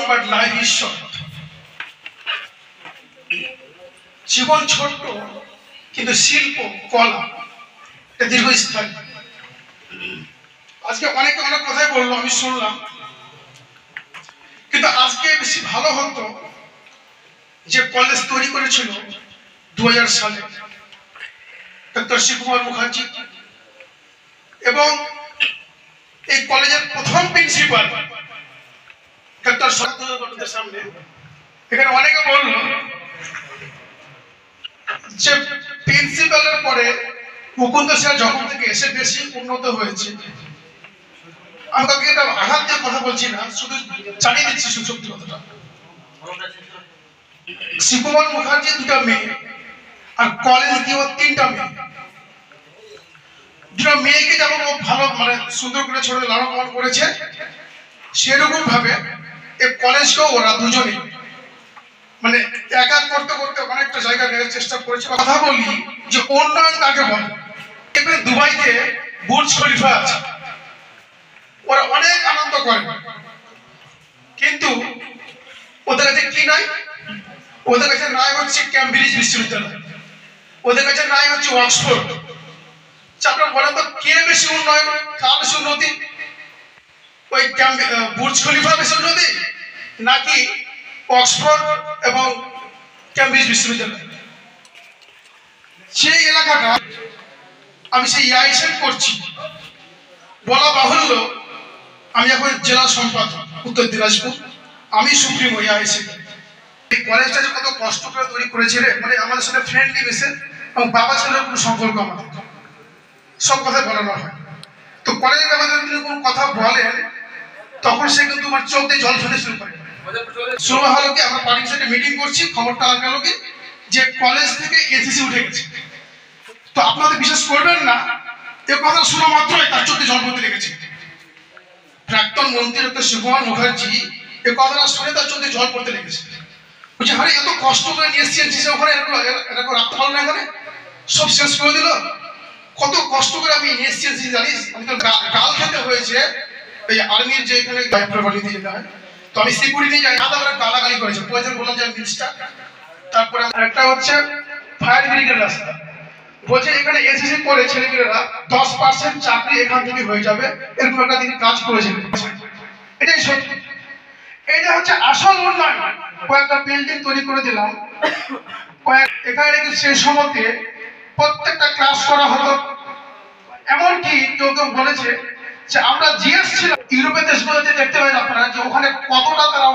But life is short. জীবন ছোট্ট, কিন্তু শিল্প কলা এটা দীর্ঘস্থায়ী। আজকে অনেকে অনেক কথাই বললো, আমি শুনলাম, কিন্তু আজকে বেশি ভালো হতো যে কলেজ তৈরি করেছিল 2000 সালে ডক্টর শিবকুমার মুখার্জি, এবং এই কলেজের প্রথম প্রিন্সিপাল ডক্টর সত্যেন্দ্র সামনে। এখানে অনেকে বলল যে প্রিন্সিপালের পরে মুকুন্দ স্যার যখন থেকে এসে বেশি উন্নত হয়েছে। আমি কাউকে এটা আঘাত দিয়ে কথা বলছি না, শুধু জানিয়ে দিচ্ছি সত্যি কথাটা। শিবকুমার মুখার্জি 2টা মেয়ে, আর কলেজ দিয়ে 3টা মেয়ে। 2টা মেয়েকে যেমন ও ভালো মানে সুন্দর করে ছোট লালন পালন করেছে, সেরকম ভাবে এই কলেজকেও ওরা দুজনেই মানে এক এক করতে করতে অনেকটা জায়গা নেওয়ার চেষ্টা করেছে। কথা বলি যে উন্নয়ন কাকে বলে। এখানে দুবাইতে বুর্জ খলিফা আছে, ওরা অনেক আনন্দ করে, কিন্তু ওদের কাছে কি নাই? ওদের কাছে নাই হচ্ছে ক্যামব্রিজ বিশ্ববিদ্যালয়, ওদের কাছে নাই হচ্ছে অক্সফোর্ড। আপনারা বলেন তো কে বেশি উন্নয়ন, কার বেশি উন্নতি? ওই বুর্জ খলিফা বেশি উন্নতি নাকি অক্সফোর্ড এবং ক্যামব্রিজ বিশ্ববিদ্যালয়? সেই এলাকাটা আমি সেই আইসেন করছি, বলা বাহুল্য আমি এখন জেলা সম্পাদক উত্তর দিনাজপুর, আমি সুপ্রিমো আইসেন। এই কলেজটা যে কত কষ্ট করে তৈরি করেছে রে, মানে আমাদের সাথে ফ্রেন্ডলি বেসে, এবং বাবা ছেলের কোনো সম্পর্ক আমাদের সব কথা বলানো হয়। তো কলেজের ব্যাপারে যদি কোনো কথা বলেন তখন সে কিন্তু আমার চোখ দিয়ে জল ফেলে শুরু করে। শুরু হলো কি, আমরা পার্টির সাথে মিটিং করছি, খবরটা গেল কি যে কলেজ থেকে এসিসি উঠে গেছে। তো আপনাদের বিশ্বাস করবেন না, এ কথা শোনা মাত্রই তার চোখে জল পড়তে লেগেছে। প্রাক্তন মন্ত্রী ডক্টর শিবকুমার মুখার্জি এ কথাটা শুনে তার চোখে জল পড়তে লেগেছে। বলছে আরে এত কষ্ট করে নিয়ে এসেছি এসিসি ওখানে, এরকম রাখতে পারলো না, এখানে সব শেষ করে দিল। কত কষ্ট করে আমি নিয়ে এসেছি জানিস, আমি তো গাল খেতে হয়েছে এই আর্মির যে এখানে গাইপ্রবালি দিয়ে যেতে হয়। তো আমি সিকিউরিটি যাই, আদা করে গালাগালি করেছে, প্রয়োজন বললাম যে মিনিস্টার। তারপরে একটা হচ্ছে ফায়ার ব্রিগেড রাস্তা, বলছে এখানে এসএসসি করে ছেলেমেয়েরা 10% চাকরি এখান থেকে হয়ে যাবে, এরকম একটা তিনি কাজ করেছেন। এটাই সত্যি, এটা হচ্ছে আসল উন্নয়ন। কয়েকটা বিল্ডিং তৈরি করে দিলাম, এখানে সেই সময়তে প্রত্যেকটা ক্লাস করা হতো। এমনকি কেউ বলেছে যে আমরা জিএস ছিলাম, ইউরোপের দেশগুলোতে দেখতে পাই আপনারা যে ওখানে কতটা তারা